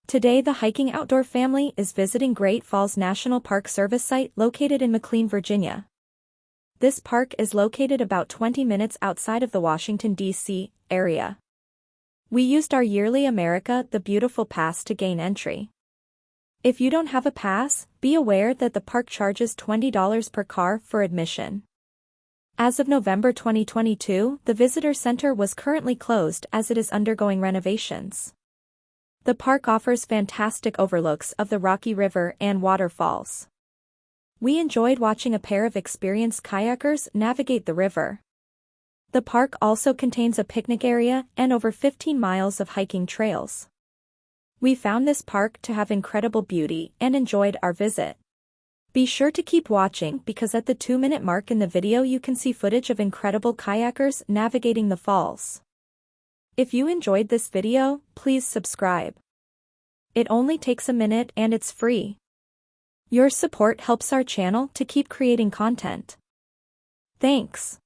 Today the hiking outdoor family is visiting Great Falls National Park Service site located in McLean, Virginia. This park is located about 20 minutes outside of the Washington, D.C. area. We used our yearly America the Beautiful pass to gain entry. If you don't have a pass, be aware that the park charges $20 per car for admission. As of November 2022, the visitor center was currently closed as it is undergoing renovations. The park offers fantastic overlooks of the Rocky River and waterfalls. We enjoyed watching a pair of experienced kayakers navigate the river. The park also contains a picnic area and over 15 miles of hiking trails. We found this park to have incredible beauty and enjoyed our visit. Be sure to keep watching because at the 2-minute mark in the video you can see footage of incredible kayakers navigating the falls. If you enjoyed this video, please subscribe. It only takes a minute and it's free. Your support helps our channel to keep creating content. Thanks.